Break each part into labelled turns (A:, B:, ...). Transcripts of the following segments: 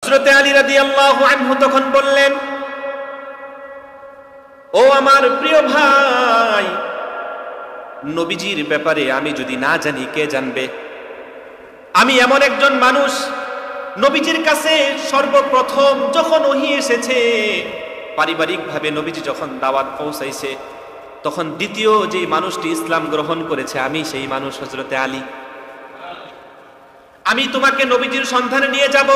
A: হযরতে আলী রাদিয়াল্লাহু আনহু তখন বললেন, ও আমার প্রিয় ভাই, নবীজির ব্যাপারে আমি যদি না জানি কে জানবে? আমি এমন একজন মানুষ, নবীজির কাছে সর্বপ্রথম যখন ওহী এসেছে, পারিবারিকভাবে নবীজি যখন দাওয়াত পৌঁছাইছে, তখন দ্বিতীয় যে মানুষটি ইসলাম গ্রহণ করেছে আমি সেই মানুষ হযরতে আলী। আমি তোমাকে নবীজির সন্ধানে নিয়ে যাব,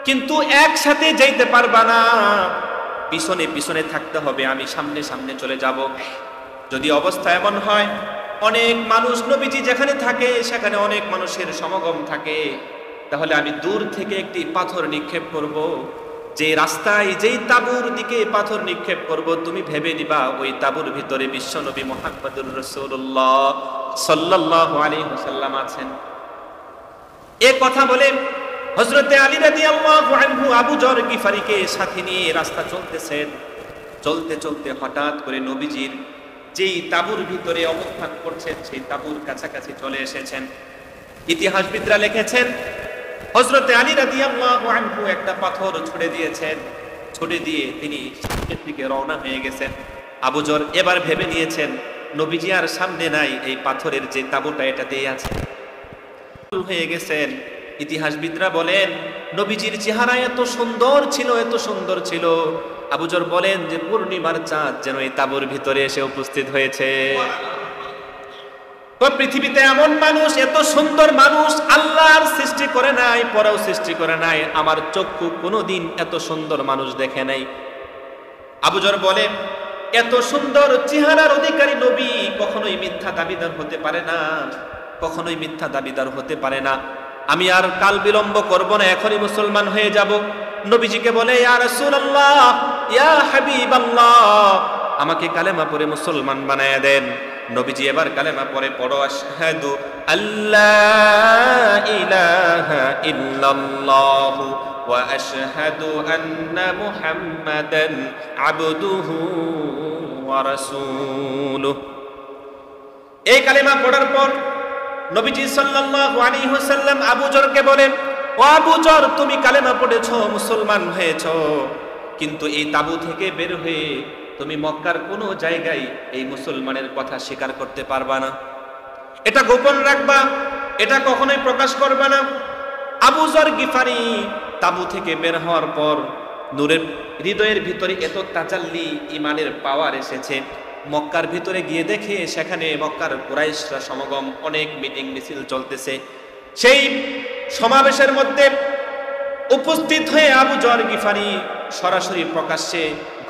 A: কিন্তু একসাথে যাইতে পারবা না, পিছনে পিছনে থাকতে হবে, আমি সামনে সামনে চলে যাব। যদি অবস্থা এমন হয় অনেক মানুষ নবীজি যেখানে থাকে সেখানে অনেক মানুষের সমাগম থাকে, তাহলে আমি দূর থেকে একটি পাথর নিক্ষেপ করব, যে রাস্তায় যেই তাঁবুর দিকে পাথর নিক্ষেপ করব তুমি ভেবে নিবা ওই তাঁবুর ভিতরে বিশ্বনবী মুহাম্মদুর রাসূলুল্লাহ সাল্লাল্লাহু আলাইহি ওয়াসাল্লাম আছেন। এ কথা বলে হযরতে আলী রাদিয়াল্লাহু আনহু আবু যর গিফারিকে সাথে নিয়ে রাস্তা চলতেছেন। চলতে চলতে হঠাৎ করে নবীজির যেই তাঁবুর ভিতরে অবস্থান করছেন সেই তাঁবুর কাছাকাছি চলে এসেছেন। ইতিহাসবিদরা লিখেছেন হযরতে আলী রাদিয়াল্লাহু আনহু একটা পাথর ছুড়ে দিয়েছেন, ছুড়ে দিয়ে তিনি সামনের দিকে রওনা হয়ে গেছেন। আবু যর এবার ভেবে নিয়েছেন নবীজি আর সামনে নাই, এই পাথরের যে তাঁবুটা এটাতেই আছে, হয়ে গেছেন। ইতিহাসবিদরা বলেন নবীজির চেহারা এত সুন্দর ছিল, এত সুন্দর ছিল, আবু যর বলেন যে পূর্ণিমার চাঁদ যেন এই তাঁবুর ভিতরে এসে উপস্থিত হয়েছে। তো পৃথিবীতে এমন মানুষ, এত সুন্দর মানুষ আল্লাহর সৃষ্টি করে নাই, পরেও সৃষ্টি করে নাই, আমার চক্ষু কোনোদিন এত সুন্দর মানুষ দেখে নাই। আবু যর বলে এত সুন্দর চেহারার অধিকারী নবী কখনোই মিথ্যা দাবিদার হতে পারে না, কখনোই মিথ্যা দাবিদার হতে পারে না। আমি আর কাল বিলম্ব করব না, এখনই মুসলমান হয়ে যাব। নবীজিকে বলে ইয়া রাসূলুল্লাহ, ইয়া হাবিবাল্লাহ, আমাকে কালেমা পড়ে মুসলমান বানায়া দেন। নবীজি এবার কালেমা পড়ে, পড়ো আশহাদু আল্লা ইলাহা ইল্লাল্লাহ ওয়া আশহাদু আন্না মুহাম্মাদান আবদুহু ওয়া রাসূলুহু। এই কালেমা পড়ার পর নবীজি সাল্লাল্লাহু আলাইহি ওয়াসাল্লাম আবু যরকে বলেন, ও আবু যর, তুমি কালেমা পড়েছো, মুসলমান হয়েছো, কিন্তু এই তাঁবু থেকে বের হয়ে তুমি মক্কার কোনো জায়গায় এই মুসলমানের কথা স্বীকার করতে পারবা না, এটা গোপন রাখবা, এটা কখনোই প্রকাশ করবা না। আবু যর গিফারি তাঁবু থেকে বের হওয়ার পর নূরের হৃদয়ের ভিতরে এত তাজাল্লি, ইমানের পাওয়ার এসেছে, মক্কার ভিতরে গিয়ে দেখে সেখানে মক্কার কুরাইশরা সমাগম, অনেক মিটিং মিছিল চলতেছে। সেই সমাবেশের মধ্যে উপস্থিত হয়ে আবু যর গিফারি সরাসরি প্রকাশ্যে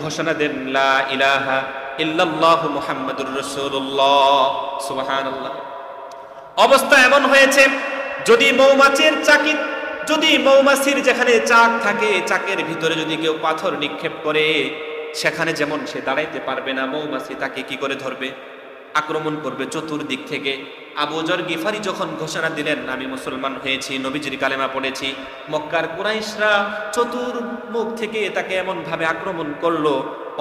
A: ঘোষণা দেন লা ইলাহা ইল্লাল্লাহু মুহাম্মাদুর রাসূলুল্লাহ। সুবহানাল্লাহ। অবস্থা এমন হয়েছে, যদি মৌমাছির যেখানে চাক থাকে, চাকের ভিতরে যদি কেউ পাথর নিক্ষেপ করে সেখানে যেমন সে দাঁড়াইতে পারবে না, মৌমাছি তাকে কি করে ধরবে, আক্রমণ করবে চতুর্দিক থেকে। আবু যর গিফারি যখন ঘোষণা দিলেন আমি মুসলমান হয়েছি, নবীজির কালেমা পড়েছি, মক্কার কুরাইশরা চতুর্মুখ থেকে তাকে এমন ভাবে আক্রমণ করলো,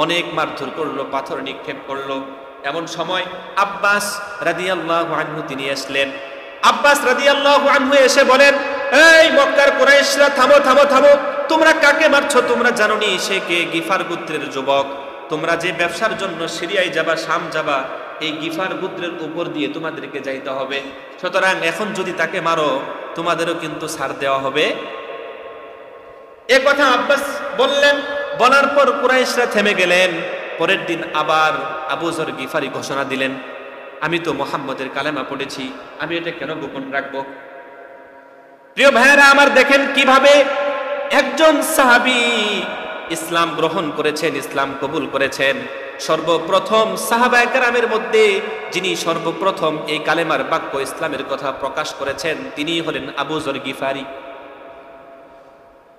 A: অনেক মারধর করলো, পাথর নিক্ষেপ করলো। এমন সময় আব্বাস রাদিয়াল্লাহু আনহু তিনি আসলেন। আব্বাস রাদিয়াল্লাহু আনহু এসে বলেন, এই মক্কার কুরাইশরা, থামো থামো থামো, তোমরা কাকে মারছো? তোমরা জানো নি সে কে? গিফার গোত্রের যুবক। তোমরা যে ব্যবসার জন্য সিরিয়ায় যাবা, শাম যাবা, এই গিফার গোত্রের উপর দিয়ে তোমাদেরকে যাইতে হবে, সুতরাং এখন যদি তাকে মারো তোমাদেরও কিন্তু ছাড় দেওয়া হবে। এ কথা আব্বাস বললেন। বলার পর কুরাইশরা থেমে গেলেন। পরের দিন আবার আবু যর গিফারি ঘোষণা দিলেন, আমি তো মুহাম্মদের কালেমা পড়েছি, আমি এটা কেন গোপন রাখবো? প্রিয় ভাইয়েরা আমার, দেখেন কিভাবে একজন সাহাবী ইসলাম গ্রহণ করেছেন, ইসলাম কবুল করেছেন। সর্বপ্রথম সাহাবায়ে কেরামের মধ্যে যিনি সর্বপ্রথম এই কালেমার বাক্য ইসলামের কথা প্রকাশ করেছেন তিনি হলেন আবু যর গিফারি।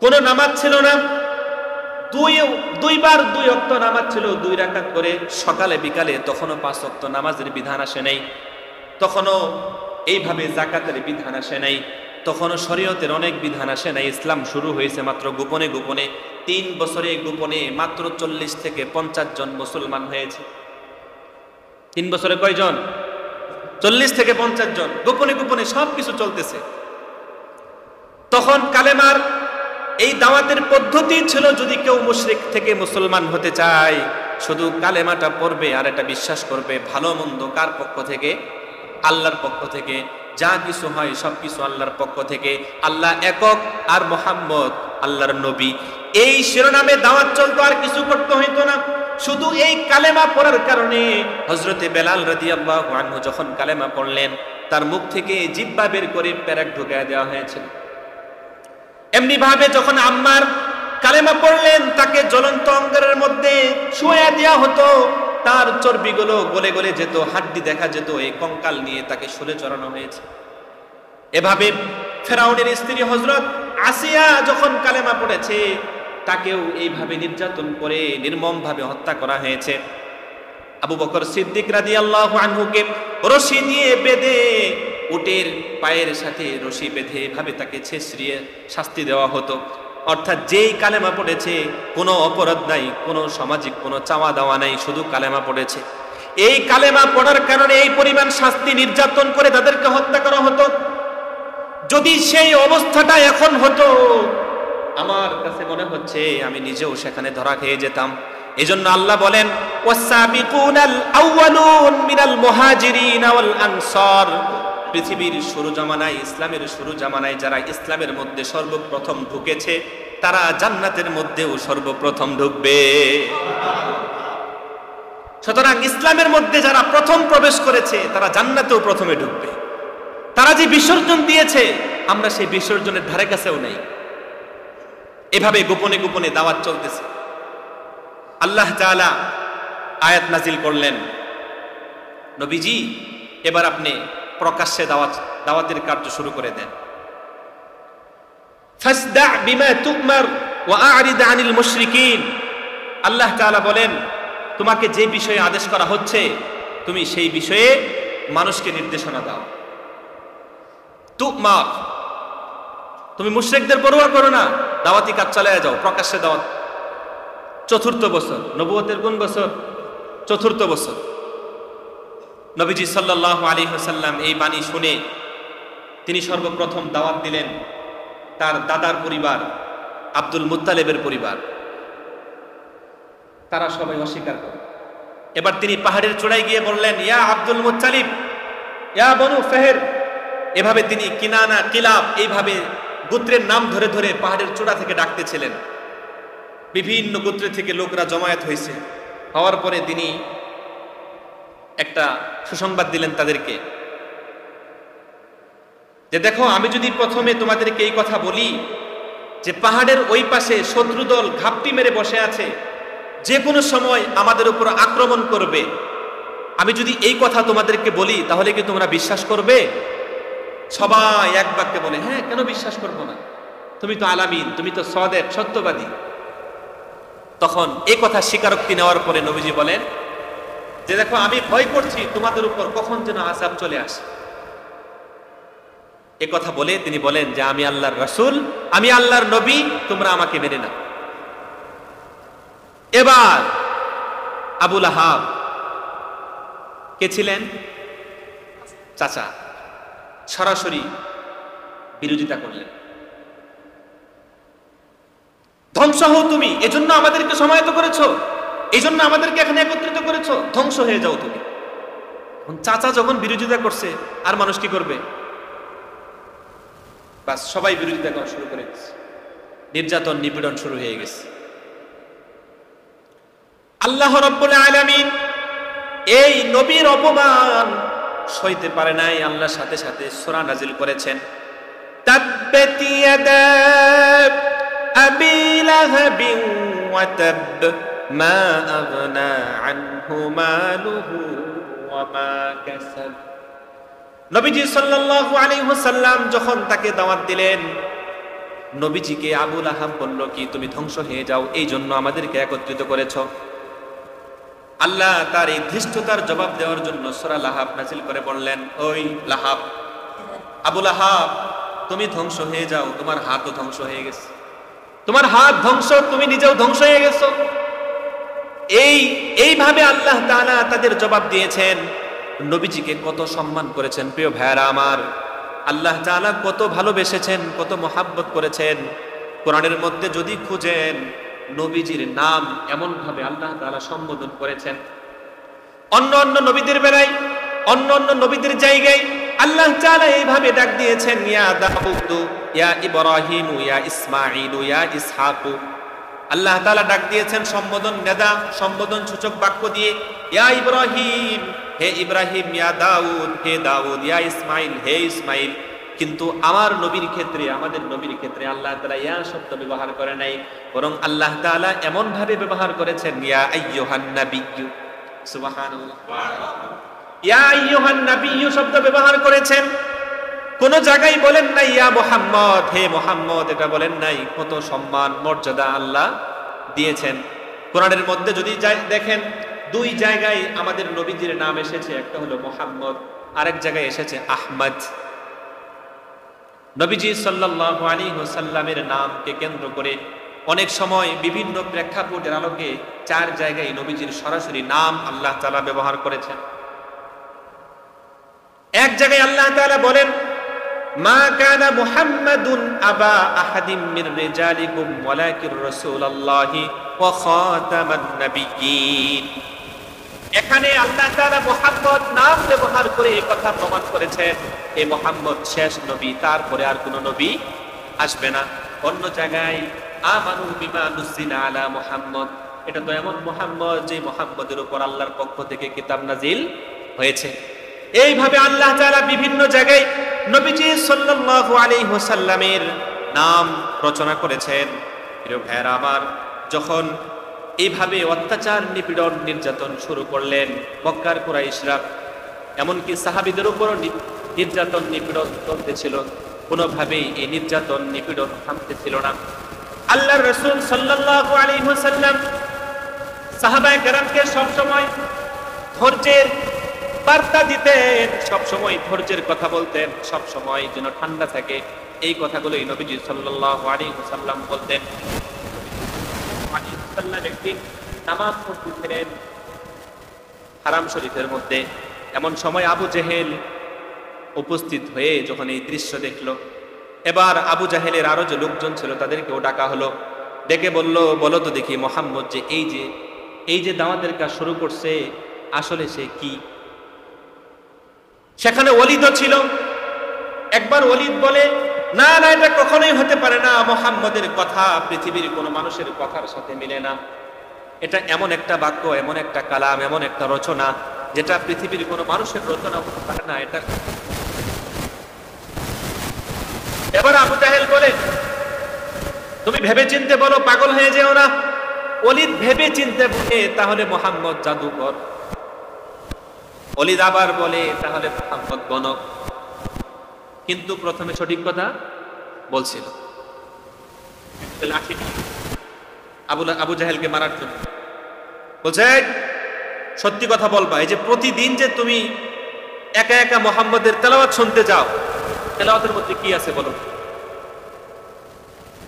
A: কোন নামাজ ছিল না, দুইবার 2 ওয়াক্ত নামাজ ছিল, 2 রাকাত করে সকালে বিকালে, তখনও 5 ওয়াক্ত নামাজের বিধান আসে নাই, তখনও এইভাবে যাকাতের বিধান আসে নাই, তখনও শরীয়তের অনেক বিধান আসে নাই। ইসলাম শুরু হয়েছে মাত্র গোপনে গোপনে। 3 বছরে গোপনে মাত্র 40 থেকে 50 জন মুসলমান হয়েছে। 3 বছরে কয়জন? 40 থেকে 50 জন। গোপনে গোপনে সবকিছু চলতেছে। তখন কালেমার এই দাওয়াতের পদ্ধতি ছিল, যদি কেউ মুশরিক থেকে মুসলমান হতে চায় শুধু কালেমাটা পড়বে আর এটা বিশ্বাস করবে। ভালো মন্দ কার পক্ষ থেকে? আল্লাহর পক্ষ থেকে। যা কিছু হয় সবকিছু আল্লাহর পক্ষ থেকে। আল্লাহ একক আর মুহাম্মদ আল্লাহর নবী, এই শিরোনামে দাওয়াত চলতো, আর কিছু করতে হইতো না। শুধু এই কালেমা পড়ার কারণে হযরতে বেলাল রাদিয়াল্লাহু আনহু যখন কালেমা পড়লেন, তার মুখ থেকে জিহ্বা বের করে পেরেক ঢুকিয়ে দেওয়া হয়েছিল। এমনি ভাবে যখন আম্মার কালেমা পড়লেন, তাকে জ্বলন্ত অঙ্গারের মধ্যে শুয়ে দেওয়া হতো, তার চর্বিগুলো গলে গলে যেত, হাড্ডি দেখা যেত, এই কঙ্কাল নিয়ে তাকে শুলে চড়ানো হয়েছে। এভাবে ফেরাউনের স্ত্রী হযরত আসিয়া যখন কালেমা পড়েছে, তাকেও এইভাবে নির্যাতন করে নির্মমভাবে হত্যা করা হয়েছে। আবু বকর সিদ্দিক রাদিয়াল্লাহু আনহুকে রশি দিয়ে বেঁধে, উটের পায়ের সাথে রশি বেঁধে এভাবে তাকে ছেঁচড়িয়ে শাস্তি দেওয়া হতো। অর্থাৎ যেই কালেমা পড়েছে কোনো অপরাধ নাই, কোনো সামাজিক কোনো চাওয়া দাওয়া নাই, শুধু কালেমা পড়েছে। এই কালেমা পড়ার কারণে এই পরিমাণ শাস্তি, নির্যাতন করে তাদেরকে হত্যা করা হতো। যদি সেই অবস্থাটা এখন হতো, আমার কাছে মনে হচ্ছে আমি নিজেও সেখানে ধরা খেয়ে যেতাম। এজন্য আল্লাহ বলেন, ওয়াসাবিকুনাল আউয়ালুন মিনাল মুহাজিরিন ওয়াল আনসার, পৃথিবীর শুরু জামানায়, ইসলামের শুরু জামানায় যারা ইসলামের মধ্যে সর্বপ্রথম ঢুকেছে, তারা জান্নাতের মধ্যেও সর্বপ্রথম ঢুকবে। সুতরাং ইসলামের মধ্যে যারা প্রথম প্রবেশ করেছে, তারা জান্নাতেও প্রথমে ঢুকবে। তারা যে বিসর্জন দিয়েছে, আমরা সেই বিসর্জনের ধারে কাছেও নেই। এভাবে গোপনে গোপনে দাওয়াত চলতেছে। আল্লাহ তাআলা আয়াত নাজিল করলেন, নবীজি এবার আপনি প্রকাশ্যে দাওয়াতের কার্য শুরু করে দেন। ফাসদা বিমা তুমার ওয়া আ'রিদ আনিল মুশরিকিন। আল্লাহ তাআলা বলেন, তোমাকে যে বিষয়ে আদেশ করা হচ্ছে তুমি সেই বিষয়ে মানুষকে নির্দেশনা দাও। তুমার, তুমি মুশরিকদের পরোয়া করো না, দাওয়াতি কাজ চালিয়ে যাও, প্রকাশ্যে দাওয়াত। চতুর্থ বছর, নবুয়তের কোন বছর? চতুর্থ বছর। নবীজি সাল্লাল্লাহু আলাইহি ওয়াসাল্লাম এই বাণী শুনে তিনি সর্বপ্রথম দাওয়াত দিলেন তার দাদার পরিবার, আব্দুল মুত্তালিবের পরিবার। তারা সবাই অস্বীকার করে। এবার তিনি পাহাড়ের চূড়ায় গিয়ে বললেন, ইয়া আব্দুল মুত্তালিব, ইয়া বনু ফেহের। এভাবে তিনি কিনানা, কিলাব, এইভাবে গোত্রের নাম ধরে ধরে পাহাড়ের চূড়া থেকে ডাকতেছিলেন। বিভিন্ন গোত্র থেকে লোকরা জমায়েত হয়েছে। হওয়ার পরে তিনি একটা সুসংবাদ দিলেন তাদেরকে, যে দেখো, আমি যদি প্রথমে তোমাদেরকে এই কথা বলি যে পাহাড়ের ওই পাশে শত্রুদল ঘাপটি মেরে বসে আছে, যে কোনো সময় আমাদের উপর আক্রমণ করবে, আমি যদি এই কথা তোমাদেরকে বলি, তাহলে কি তোমরা বিশ্বাস করবে? সবাই এক বাক্যে বলে, হ্যাঁ, কেন বিশ্বাস করবো না, তুমি তো আলামিন, তুমি তো সাদেক, সত্যবাদী। তখন এই কথা স্বীকারোক্তি নেওয়ার পরে নবীজি বলেন যে দেখো, আমি ভয় করছি তোমাদের উপর কখন যেন আযাব চলে আসে। এ কথা বলে তিনি বলেন যে আমি আল্লাহর রাসূল, আমি আল্লাহর নবী, তোমরা আমাকে মেনে নাও। এবার আবু লাহাব কে ছিলেন? চাচা। সরাসরি বিরোধিতা করলেন, ধ্বংস হও তুমি, এজন্য আমাদেরকে সমাহিত করেছো, এই জন্য আমাদেরকে এখানে একত্রিত করেছো, ধ্বংস হয়ে যাও তুমি। চাচা যখন বিরোধিতা করছে, আর মানুষ কি করবে? বাস, সবাই বিরোধিতা করা শুরু করে দিচ্ছে। নির্যাতন, নিপীড়ন শুরু হয়ে গেছে। আল্লাহ রাব্বুল আলামিন এই নবীর অপমান সইতে পারে নাই, আল্লাহর সাথে সাথে সূরা নাজিল করেছেন, তাব্বাত ইয়াদা আবি লাহাবিন ওয়া তাব মা আগনা আনহু মালুহু ওয়া মা কাসাব। নবীজি সাল্লাল্লাহু আলাইহি ওয়াসাল্লাম যখন তাকে দাওয়াত দিলেন, নবীজিকে আবু লাহাব বলল কি, তুমি ধ্বংস হয়ে যাও, এই জন্য আমাদেরকে একত্রিত করেছো। আল্লাহ তার এই ধৃষ্টতার জবাব দেওয়ার জন্য সূরা লাহাব নাজিল করে বললেন, ওই লাহাব, আবু লাহাব, তুমি ধ্বংস হয়ে যাও, তোমার হাতও ধ্বংস হয়ে গেছে, তোমার হাত ধ্বংস, তুমি নিজেও ধ্বংস হয়ে গেছো। এইভাবে আল্লাহ তাআলা তাদের জবাব দিয়েছেন। নবীজিকে কত সম্মান করেছেন প্রিয় ভাইরা আমার, আল্লাহ তাআলা কত ভালোবেসেছেন, কত মহাব্বত করেছেন। কোরআনের মধ্যে যদি খুঁজেন নবীজির নাম এমন ভাবে আল্লাহ তাআলা সম্বোধন করেছেন, অন্য অন্য নবীদের বেলায় অন্য অন্য নবীদের জায়গায় আল্লাহ তাআলা এইভাবে ডাক দিয়েছেন, ইয়া দাউদ, ইয়া ইব্রাহিম, ইয়া ইসমাঈল, ইয়া ইসহাক। আল্লাহ তাআলা ডাক দিয়েছেন সম্বোধন নেদা, সম্বোধন সূচক বাক্য দিয়ে, ইয়া ইব্রাহিম, হে ইব্রাহিম, ইয়া দাউদ, হে দাউদ, ইয়া ইসমাঈল, হে ইসমাঈল। কিন্তু আমার নবীর ক্ষেত্রে, আমাদের নবীর ক্ষেত্রে আল্লাহ তাআলা ইয়া শব্দ ব্যবহার করে নাই, বরং আল্লাহ তাআলা এমন ভাবে ব্যবহার করেছেন, ইয়া আইয়ুহান নাবিয়্যু। সুবহানাল্লাহ, ইয়া আইয়ুহান নাবিয়্যু শব্দ ব্যবহার করেছেন। কোন জায়গায় বলেন নাই ইয়া মুহাম্মদ, হে মুহাম্মদ, এটা বলেন নাই। কত সম্মান মর্যাদা আল্লাহ দিয়েছেন। কোরআনের মধ্যে যদি দেখেন দুই জায়গায় আমাদের নবীজির নাম এসেছে, একটা হলো মুহাম্মদ, আরেক জায়গায় এসেছে আহমদ। নবীজি সাল্লাল্লাহু আলাইহি ওয়াসাল্লামের নামকে কেন্দ্র করে অনেক সময় বিভিন্ন প্রেক্ষাপটের আলোকে চার জায়গায় নবীজির সরাসরি নাম আল্লাহ তাআলা ব্যবহার করেছেন। এক জায়গায় আল্লাহ তাআলা বলেন, মা কানা মুহাম্মাদুন আবা আহাদিম মির রিজালিকুম ওয়ালাকির রাসূলুল্লাহি ওয়া খাতামান নাবিয়্যিন। এখানে আল্লাহ তাআলা মুহাম্মদ নাম ব্যবহার করে এই কথা প্রমাণ করেছেন, এই মুহাম্মদ শেষ নবী, তারপরে আর কোন নবী আসবে না। অন্য জায়গায় আমানু বিমা নুজিলা আলা মুহাম্মদ, এটা তো এমন মুহাম্মদ যে মুহাম্মদের উপর আল্লাহর পক্ষ থেকে কিতাব নাজিল হয়েছে। এইভাবে আল্লাহ তাআলা বিভিন্ন জায়গায় নবীজি সাল্লাল্লাহু আলাইহি ওয়াসাল্লামের নাম রচনা করেছেন। প্রিয় ভাইরা আমার, যখন এইভাবে অত্যাচার, নিপীড়ন, নির্যাতন শুরু করলেন মক্কার কুরাইশরা, এমনকি সাহাবীদের উপরও নির্যাতন, নিপীড়ন চলতেছিল, কোনোভাবেই এই নির্যাতন, নিপীড়ন থামতেছিল না। আল্লাহর রাসূল সাল্লাল্লাহু আলাইহি ওয়াসাল্লাম সাহাবায়ে কেরামকে সবসময় ধৈর্যের বার্তা দিতেন, সবসময় ধৈর্যের কথা বলতেন, সবসময় যেন ঠান্ডা থাকে, এই কথাগুলোই নবীজি সাল্লাল্লাহু আলাইহি ওয়াসাল্লাম বলতেন। একদিন নামাজ পড়তেছিলেন হারাম শরীফের মধ্যে, এমন সময় আবু জেহেল উপস্থিত হয়ে যখন এই দৃশ্য দেখলো, এবার আবু জাহেলের আরো যে লোকজন ছিল তাদেরকেও ডাকা হলো। ডেকে বলল, বলো তো দেখি মুহাম্মদ যে এই যে দাওয়াতের কাজ শুরু করছে, আসলে সে কি? সেখানে ওলীদও ছিল। একবার ওলীদ বলে, না না, এটা কখনোই হতে পারে না, মুহাম্মদের কথা পৃথিবীর কোন মানুষের কথার সাথে মিলে না। এটা এমন একটা বাক্য, এমন একটা কালাম, এমন একটা রচনা যেটা পৃথিবীর কোন মানুষের রচনা হতে পারে না। এটা এবার আবু জাহেল বলে, তুমি ভেবে চিনতে বলো, পাগল হয়ে যেও না। ওলীদ ভেবে চিনতে বলে, তাহলে মুহাম্মদ জাদুকর। ওলীদ আবার বলে, তাহলে মুহাম্মদ গণক। কিন্তু প্রথমে সঠিক কথা বলছিল। আবু জাহেলকে মারার জন্য বলছে, সত্যি কথা বলবা, এই যে প্রতিদিন যে তুমি একা একা মুহাম্মদের তেলাওয়াত শুনতে যাও, তেলাওয়াতের মধ্যে কি আছে বলো?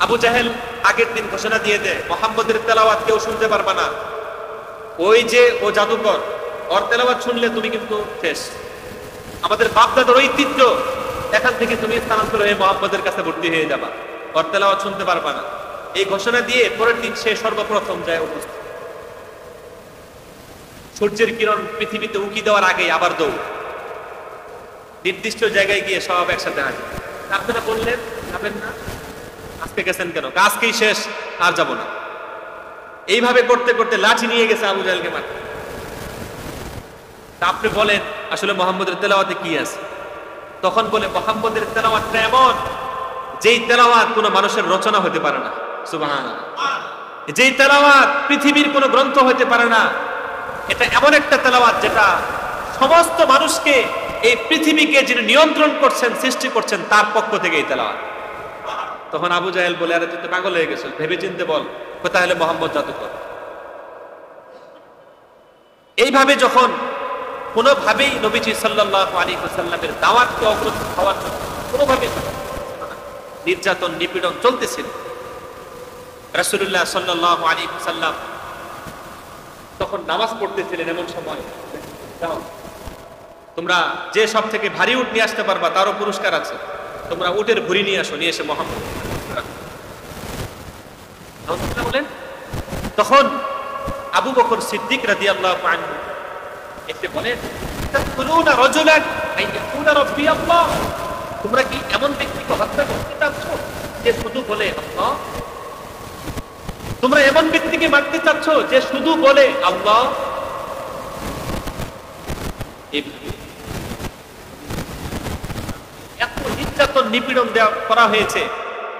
A: আবু জাহেল আগের দিন ঘোষণা দিয়ে দেয়, মুহাম্মদের তেলাওয়াত কেউ শুনতে পারবা না। ওই যে ও জাদুকর, ওর তেলাওয়াত শুনলে তুমি কিন্তু শেষ। আমাদের বাপদাদার ঐতিহ্য, এখান থেকে তুমি স্থানান্তর হয়ে মুহাম্মদের কাছে ভর্তি হয়ে যাবা, ওর তেলাওয়াত শুনতে পারবা না। এই ঘোষণা দিয়ে পরের দিন সে সর্বপ্রথম যায় উপস্থিত। সূর্যের কিরণ পৃথিবীতে উকি দেওয়ার আগে আবার দৌড়, নির্দিষ্ট জায়গায় গিয়ে সব একসাথে আসে। আপনারা বললেন যাবেন না, আজকে গেছেন কেন? আজকেই শেষ, আর যাব না। এইভাবে করতে করতে লাঠি নিয়ে গেছে আবু জাহেলকে মারতে। আপনি বলেন আসলে মুহাম্মদের তেলাওয়াতে কি আছে? তখন বলে, মুহাম্মদের তেলাওয়াতটা এমন যেই তেলাওয়াত কোনো মানুষের রচনা হতে পারে না। সুবহানাল্লাহ। যেই তেলাওয়াত পৃথিবীর কোনো গ্রন্থ হতে পারে না। এটা এমন একটা তেলাওয়াত যেটা সমস্ত মানুষকে, এই পৃথিবীকে যিনি নিয়ন্ত্রণ করছেন, সৃষ্টি করছেন, তার পক্ষ থেকে এই তেলাওয়াত। তখন আবু জাহেল বলে, আরে তুই তো পাগল হয়ে গেছিস, ভেবে চিনতে বল, কোথায় হলে মোহাম্মদ জাদুকর। এইভাবে যখন কোনোভাবেই নবীজি সাল্লাল্লাহু আলাইহি ওয়াসাল্লামের দাওয়াতকে অগ্রসর হওয়ার জন্য কোনোভাবে নির্যাতন, নিপীড়ন চলতেছিল, রাসূলুল্লাহ সাল্লাল্লাহু আলাইহি ওয়াসাল্লাম তখন নামাজ পড়তেছিলেন। এমন সময়, যাও তোমরা যে সব থেকে ভারী উট নিয়ে আসতে পারবা তারও পুরস্কার আছে, তোমরা উটের ভুঁড়ি নিয়ে আসো, নিয়ে এসে মুহাম্মদ নাউযুবিল্লাহ বলেন। তখন আবু বকর সিদ্দিক রাদিয়াল্লাহু আনহু এসে বলেন, তাকুলুনা রাজুলান আইয়াকুনা রাব্বি আল্লাহ, তোমরা কি এমন ব্যক্তিকে হত্যা করতে চাচ্ছ যে শুধু বলে আল্লাহ? তোমরা এমন ব্যক্তিকে মারতে চাচ্ছ যে শুধু বলে আল্লাহ? এত নির্যাতন নিপীড়ন দেওয়া করা হয়েছে,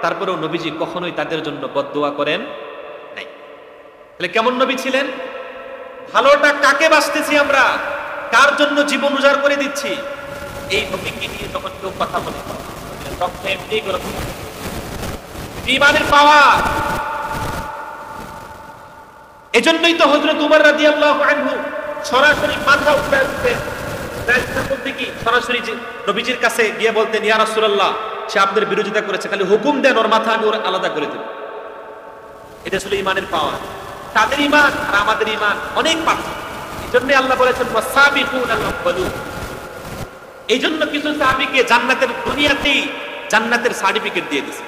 A: তারপরেও নবীজি কখনোই তাদের জন্য বদদুয়া করেন নাই। তাহলে কেমন নবী ছিলেন? ভালোটা কাকে বাঁচতেছি আমরা, কার জন্য জীবন উজাড় করে দিচ্ছি, এই নবীকে নিয়ে যখন কেউ কথা বলে ঈমানের পাওয়া। এজন্যই তো হযরত উমর রাদিয়াল্লাহু আনহু সরাসরি মাথা উঠাতেন, বলতে কি সরাসরি নবীজির কাছে গিয়ে বলতেন, ইয়া রাসূলুল্লাহ, সে আপনাদের বিরোধিতা করেছে, খালি হুকুম দেন, ওর মাথা আমি ওর আলাদা করে দেব। এটা ছিল ঈমানের পাওয়া। তাদের ঈমান আর আমাদের ঈমান অনেক পার্থক্য। এজন্য আল্লাহ বলেছেন ওয়াসাবিকুনাল আউয়ালুন। এই জন্য কিছু সাহাবীকে জান্নাতের দুনিয়াতেই জান্নাতের সার্টিফিকেট দিয়ে দিয়েছে।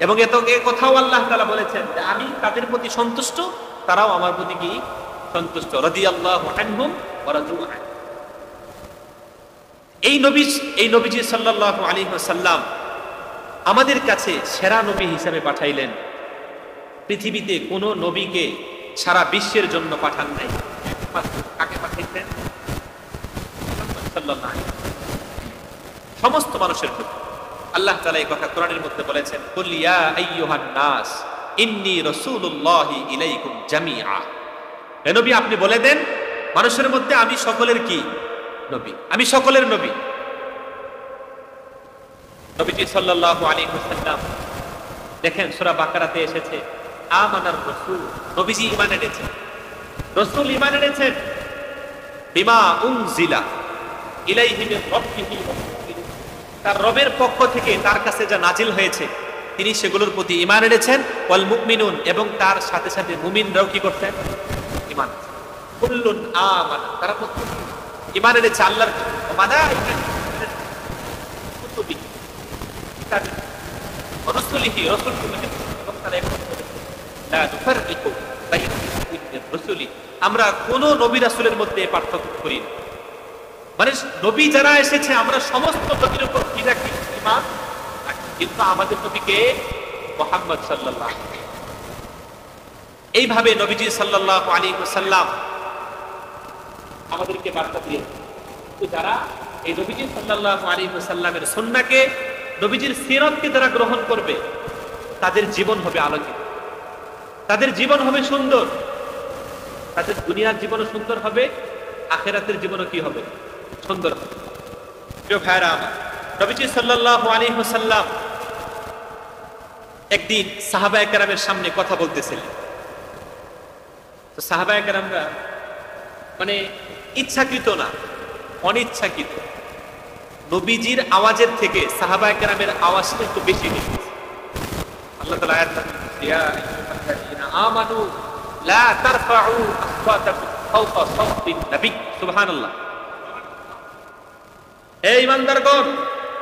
A: এবং এ কথাও আল্লাহ তাআলা বলেছেন যে আমি তাদের প্রতি সন্তুষ্ট, তারাও আমার প্রতি কি সন্তুষ্ট। রাদিয়াল্লাহু আনহুম ওয়া রাদু আন। এই নবীজি সাল্লাল্লাহু আলাইহি ওয়াসাল্লাম আমাদের কাছে সেরা নবী হিসেবে পাঠাইলেন। পৃথিবীতে কোন নবীকে সারা বিশ্বের জন্য পাঠান নাই। কাকে পাঠাইলেন? সাল্লাল্লাহু আলাইহি ওয়াসাল্লাম, সমস্ত মানুষের জন্য। আল্লাহ তাআলা এই কথা কোরআনের মধ্যে বলেছেন, কুল ইয়া আইয়ুহান নাস ইন্নী রাসূলুল্লাহি ইলাইকুম জামিআ। হে নবী, আপনি বলে দেন মানুষের মধ্যে আমি সকলের কি নবী, আমি সকলের নবী। নবীজি সাল্লাল্লাহু আলাইহি ওয়াসাল্লাম দেখেন সূরা বাকারাতে এসেছে আমানার রাসূল, নবীজি ঈমান এনেছেন, রাসূল ঈমান এনেছেন বিমা উনজিলা ইলাইহি মির রাব্বিহি, তার রবের পক্ষ থেকে তার কাছে যা নাজিল হয়েছে তিনি সেগুলোর প্রতি ঈমান এনেছেন। ওয়াল মুমিনুন, এবং তার সাথে সাথে মুমিনরাও কি করতেন? ঈমান। কুল্লুন আমানা, তারা প্রত্যেকে ঈমান এনেছে আল্লাহর মালায়েকাতিহি কুতুবিহি কিতাবিহি ওয়া রাসূলিহি, রাসূলকে এবং তারা একমত হয়েছে লা নুফাররিকু বাইনা আহাদিন মির রাসূলি, আমরা কোন নবী রাসূলের মধ্যে পার্থক্য করি না। মানে নবী যারা এসেছে আমরা সমস্ত নবীর উপর কি রাখি? ঈমান রাখি। কিন্তু আমাদের নবীকে মুহাম্মদ সাল্লাল্লাহু আলাইহি ওয়াসাল্লাম, এইভাবে নবীজি সাল্লাল্লাহু আলাইহি ওয়াসাল্লাম আমাদেরকে বার্তা দিয়েছেন। তো যারা এই নবীজি সাল্লাল্লাহু আলাইহি ওয়াসাল্লামের সুন্নাহকে, নবীজির সিরাতকে যারা গ্রহণ করবে, তাদের জীবন হবে আলোকিত, তাদের জীবন হবে সুন্দর, তাদের দুনিয়ার জীবনও সুন্দর হবে, আখিরাতের জীবনও কি হবে? সুন্দর হবে। প্রিয় ভাইরা আমার, নবীজি সাল্লাল্লাহু আলাইহি ওয়াসাল্লাম একদিন সাহাবায়ে কেরামের সামনে কথা বলতেছিলেন। তো সাহাবায়ে কেরামরা মানে ইচ্ছাকৃত না, অনিচ্ছাকৃত নবীজির আওয়াজের থেকে সাহাবায়ে কেরামের আওয়াজটা একটু বেশি হয়েছে। আল্লাহ তাআলা আয়াত দিয়েছেন, ইয়া আইয়ুহাল্লাযীনা আমানু লা তারফাউ আসওয়াতাকুম ফাওকা সাওতিন নবী। সুবহানাল্লাহ। হে ঈমানদারগণ,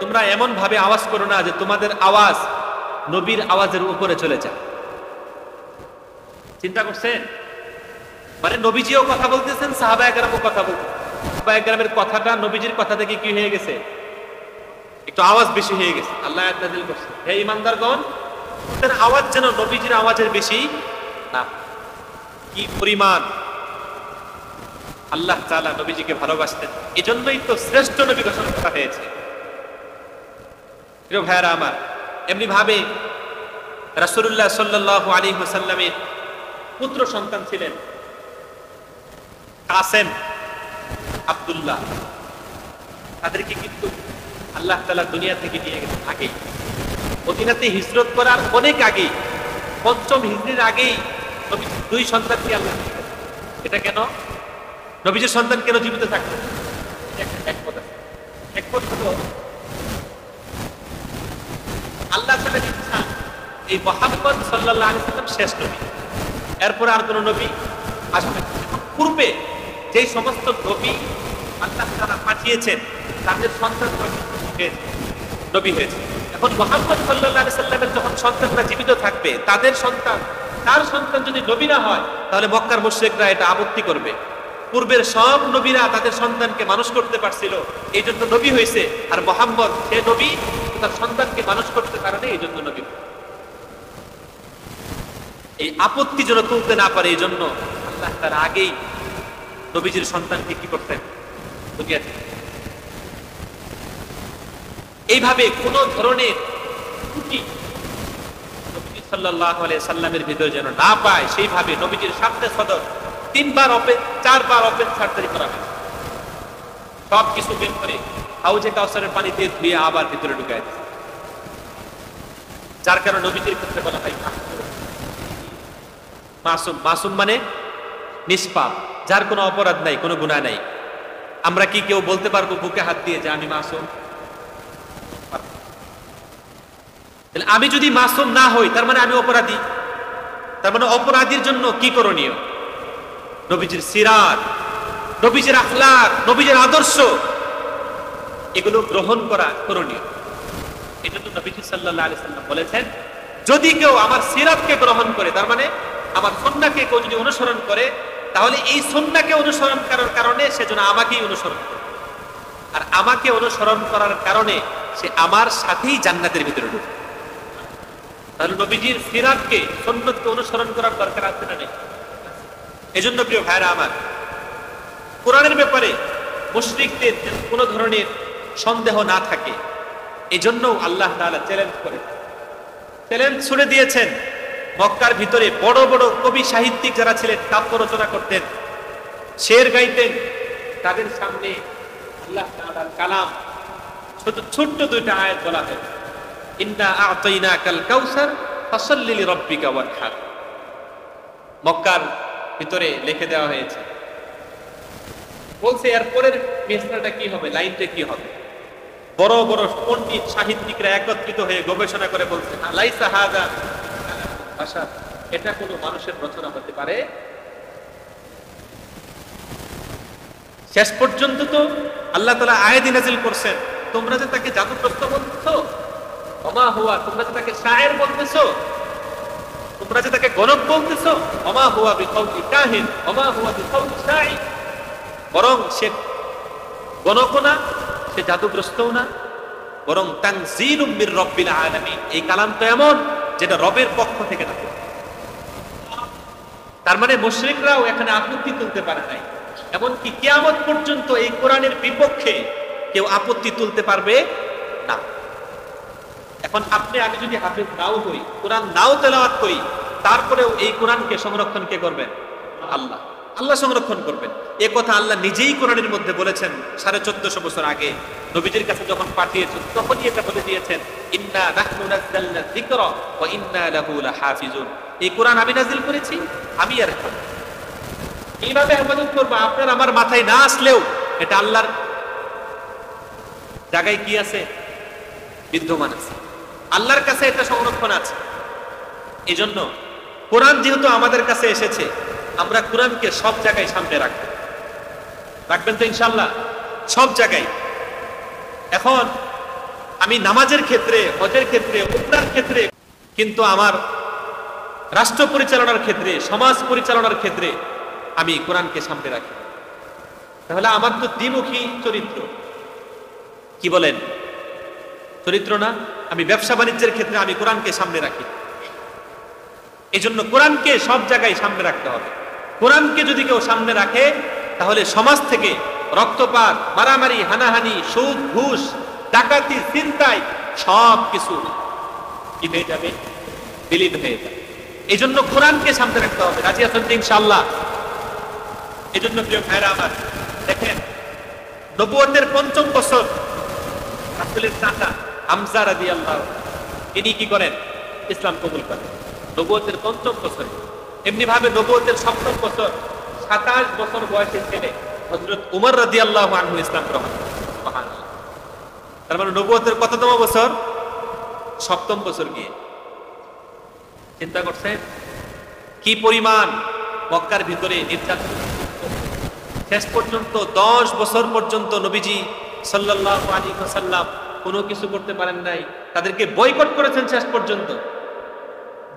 A: তোমরা এমন ভাবে আওয়াজ করো না যে তোমাদের আওয়াজ নবীর আওয়াজের উপরে চলে যায়। চিন্তা করছেন? মানে নবীজিও কথা বলতেছেন, সাহাবায়ে কেরামও কথা বলতেছেন, সাহাবায়ে কেরামের কথাটা নবীজির কথা থেকে কি হয়ে গেছে? একটু আওয়াজ বেশি হয়ে গেছে। আল্লাহ আয়াত নাযিল করছেন, হে ঈমানদারগণ, তোমাদের আওয়াজ যেন নবীজির আওয়াজের বেশি না। কি পরিমাণ আল্লাহ তাআলা নবীজিকে ভালোবাসতেন, এজন্যই তো শ্রেষ্ঠ নবী ঘোষণা করা হয়েছে। প্রিয় ভাইরা আমার, এমনি ভাবে রাসূলুল্লাহ সাল্লাল্লাহু আলাইহি ওয়াসাল্লামের পুত্র সন্তান ছিলেন কাসেম, আব্দুল্লাহ। তাদেরকে কিন্তু আল্লাহ তাআলা দুনিয়া থেকে নিয়ে গেছেন আগেই, মদিনাতে হিজরত করার অনেক আগেই, ৫ম হিজরির আগেই নবীজির দুই সন্তানকে আল্লাহ দিয়েছেন। এটা কেন? নবীজির সন্তান কেন জীবিত থাকবে? এক কথা, এক কথা হলো আল্লাহ তাআলা ইচ্ছা এই মুহাম্মদ সাল্লাল্লাহু আলাইহি ওয়াসাল্লাম শেষ নবী, এরপর আর কোন নবী আসবে না। পূর্বে যেই সমস্ত নবী আল্লাহ তাআলা পাঠিয়েছেন তাদের সন্তান নবী হয়েছে। এখন এখন মুহাম্মদ সাল্লাল্লাহু আলাইহি সাল্লামের যখন সন্তানরা জীবিত থাকবে, তার সন্তান যদি নবী না হয়, তাহলে মক্কার মুশরিকরা এটা আপত্তি করবে। পূর্বের সব নবীরা তাদের সন্তানকে মানুষ করতে পারছিল, এই জন্য নবী হয়েছে, আর মুহাম্মদ সে নবী, তার সন্তানকে মানুষ করতে পারেনি, এই জন্য নবী। এই আপত্তি যেন তুলতে না পারে, এই জন্য আল্লাহ তার আগেই নবীজির সন্তানকে কি করতেন, দুনিয়াতে। এইভাবে কোন ধরনের ত্রুটি নবী সাল্লাল্লাহু আলাইহি সাল্লামের ভিতরে যেন না পায়, সেইভাবে নবীজির সামনে সদর 4বার ওপেন সার্জারি করা হয়। সব কিছু বের করে হাউজে কাউসারের পানি দিয়ে ধুয়ে আবার ভিতরে ঢুকায় দেয়। যার কারণে নবীজির ক্ষেত্রে বলা হয় মাসুম। মাসুম মানে নিষ্পাপ, যার কোনো অপরাধ নাই, কোনো গুনাহ নাই। আমরা কি কেউ বলতে পারবো বুকে হাত দিয়ে যে আমি মাসুম? আমি যদি মাসুম না হই, তার মানে আমি অপরাধী। তার মানে অপরাধীর জন্য কি করণীয়? নবীজির সিরাত, নবীজির আখলাক, নবীজির আদর্শ, এগুলো গ্রহণ করা করণীয়। এজন্য নবীজি সাল্লাল্লাহু আলাইহি সাল্লাম বলেছেন, যদি কেউ আমার সিরাতকে গ্রহণ করে, তার মানে আমার সুন্নাহকে কেউ যদি অনুসরণ করে, তাহলে এই সুন্নাহকে অনুসরণ করার কারণে সে যেন আমাকেই অনুসরণ করে, আর আমাকে অনুসরণ করার কারণে সে আমার সাথেই জান্নাতের ভিতরে ঢুকবে। তাহলে নবীজির সিরাতকে, সুন্নতকে অনুসরণ করার দরকার আছে না নেই? এজন্য প্রিয় ভাইরা আমার, কোরআনের ব্যাপারে মুশরিকদের কোন ধরনের সন্দেহ না থাকে, এজন্য আল্লাহ তাআলা চ্যালেঞ্জ ছুড়ে দিয়েছেন। মক্কার ভিতরে বড় বড় কবি সাহিত্যিক যারা ছিলেন, কাব্য রচনা করতেন, শের গাইতেন, তাদের সামনে আল্লাহ তাআলার কালাম ছোট্ট দুইটা আয়াত বলা হয়, ইন্না আ'তাইনাকাল কাউসার ফাসাল্লি লিরাব্বিকা ওয়ানহার। মক্কার ভিতরে লিখে দেওয়া হয়েছে। বলছে এর পরের মেসরাটা কি হবে, লাইনটা কি হবে? বড় বড় পণ্ডিত সাহিত্যিকরা একত্রিত হয়ে গবেষণা করে বলছে, লাইসা হাযা ভাষা, এটা কোনো মানুষের রচনা হতে পারে? শেষ পর্যন্ত তো আল্লাহ তাআলা আয়াত নাযিল করছেন, তোমরা যে তাকে জাদুগ্রস্ত বলছো, ওমা হুয়া, তোমরা যে তাকে শায়ের বলতেছো, তোমরা যে তাকে গণক বলতেছো, ওমা হুয়া বিকাউলি কাহিন, ওমা হুয়া বিকাউলি শাঈর, বরং সে গণকও না, সে জাদুগ্রস্তও না, বরং তানজিলুম মির রাব্বিল আলামিন, এই কালাম তো এমন যেটা রবের পক্ষ থেকে নাযিল। তার মানে মুশরিকরাও এখানে আপত্তি তুলতে পারে নাই। এমনকি কিয়ামত পর্যন্ত এই কোরআনের বিপক্ষে কেউ আপত্তি তুলতে পারবে না। এখন আপনি আমি যদি হাফেজ নাও হই, কোরআন নাও তেলাওয়াত করি, তারপরেও এই কোরআনকে সংরক্ষণ কে করবেন? আল্লাহ। আল্লাহ সংরক্ষণ করবেন। এ কথা আল্লাহ নিজেই কোরআনের মধ্যে বলেছেন 1450 বছর আগে নবীজির কাছে যখন পাঠিয়েছেন, তখনই এটা বলে দিয়েছেন, ইন্না নাহনু নাযালনা যিকরা ওয়া ইন্না লাহু লাহাফিজুন। এই কোরআন আমি নাযিল করেছি, আমি আর এইভাবে হেফাজত করব। আপনার আমার মাথায় না আসলেও এটা আল্লাহর জায়গায় কি আছে, বিদ্যমান আছে, আল্লাহর কাছে এটা সংরক্ষণ আছে। এজন্য কোরআন যেহেতু আমাদের কাছে এসেছে, আমরা কোরআনকে সব জায়গায় সামনে রাখবেন তো ইনশাআল্লাহ, সব জায়গায়। এখন আমি নামাজের ক্ষেত্রে, হজের ক্ষেত্রে, উমরার ক্ষেত্রে, কিন্তু আমার রাষ্ট্র পরিচালনার ক্ষেত্রে, সমাজ পরিচালনার ক্ষেত্রে আমি কোরআনকে সামনে রাখি। তাহলে আমার তো দ্বিমুখী চরিত্র, কি বলেন? চরিত্র না? আমি ব্যবসা বাণিজ্যের ক্ষেত্রে আমি কোরআনকে সামনে রাখি। এজন্য কোরআনকে সব জায়গায় সামনে রাখতে হবে। কোরআনকে যদি কেউ সামনে রাখে, তাহলে সমাজ থেকে রক্তপাত, মারামারি, হানাহানি, সুদ, ঘুষ, ডাকাতি, ছিনতাই সব কিছু কি হয়ে যাবে? বিলীন হয়ে যাবে। এই জন্য কোরআনকে সামনে রাখতে হবে। রাজি আছেন ইনশাআল্লাহ? এই জন্য প্রিয় ভাইরা আমার, দেখেন নবুয়তের ৫ম বছর রাসূলের চাচা হামজা রাদিয়াল্লাহু ইনি কি করেন? ইসলাম কবুল করেন নবুয়তের ৫ম বছরে। এমনি ভাবে নবুয়তের ৭ম বছর ২৭ বছর বয়সের ছেলে হযরত উমর রাদিয়াল্লাহু আনহু ইসলাম গ্রহণ করেন। সুবহানাল্লাহ। তার মানে নবুয়তের কততম বছর? ৭ম বছর গিয়ে। চিন্তা করছেন কি পরিমাণ মক্কার ভিতরে নির্যাতন। শেষ পর্যন্ত ১০ বছর পর্যন্ত নবীজি সাল্লাল্লাহু আলাইহি ওয়াসাল্লাম কোনো কিছু করতে পারেন নাই। তাদেরকে বয়কট করেছেন শেষ পর্যন্ত।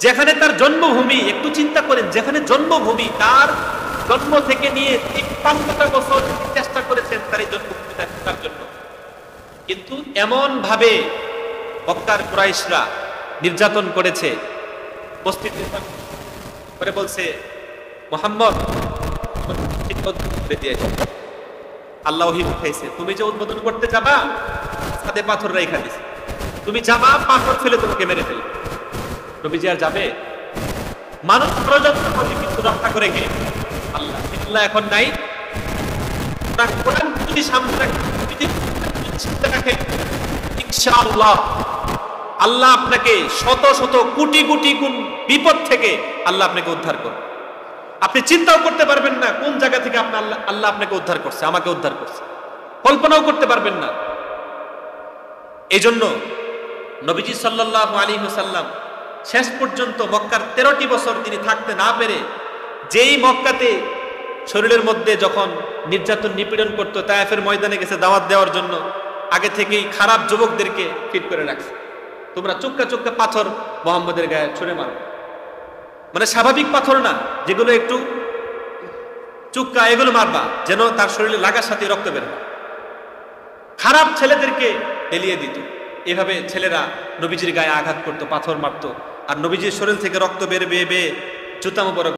A: যেখানে তার জন্মভূমি, একটু চিন্তা করেন, যেখানে জন্মভূমি, তার জন্ম থেকে নিয়ে ৫৩টা বছর চেষ্টা করেছেন তার এই জন্মভূমিটা তার জন্য, কিন্তু এমন ভাবে মক্কার কুরাইশরা নির্যাতন করেছে, উপস্থিতি করে বলছে মুহাম্মদ আল্লাহ ওহী পাঠাইছে, তুমি যে উদ্বোধন করতে যাবা সাথে পাথর রাইখা দিছে, তুমি যাবা পাথর ফেলে তোমাকে মেরে ফেলবে। নবীজি আর যাবে? মানুষ ষড়যন্ত্র করে কিন্তু রক্ষা করে কে? আল্লাহ। আল্লাহ এখন নাই, তার কোরআন যদি সামনে রাখে, ইনশাআল্লাহ আল্লাহ আপনাকে শত শত কোটি কোটি গুণ বিপদ থেকে আল্লাহ আপনাকে উদ্ধার করবে। আপনি চিন্তাও করতে পারবেন না কোন জায়গা থেকে আপনার আল্লাহ আপনাকে উদ্ধার করছে, আমাকে উদ্ধার করছে, কল্পনাও করতে পারবেন না। এই জন্য নবীজি সাল্লাল্লাহু আলাইহি ওয়াসাল্লাম শেষ পর্যন্ত মক্কার 13টি বছর তিনি থাকতে না পেরে, যেই মক্কাতে শরীরের মধ্যে যখন নির্যাতন নিপীড়ন করতো, তায়েফের ময়দানে গেছে দাওয়াত দেওয়ার জন্য, আগে থেকেই খারাপ যুবকদেরকে ফিট করে রাখছে, তোমরা চুক্কা চুক্কা পাথর মুহাম্মদের গায়ে ছুঁড়ে মারো, মানে স্বাভাবিক পাথর না, যেগুলো একটু চুক্কা, এগুলো মারবা যেন তার শরীরে লাগার সাথে রক্ত বের হয়। খারাপ ছেলেদেরকে এলিয়ে দিত, এভাবে ছেলেরা নবীজির গায়ে আঘাত করতো, পাথর মারতো, আর নবীজির শরীর থেকে রক্ত বের বেয়ে বেয়ে জুতা মোবারক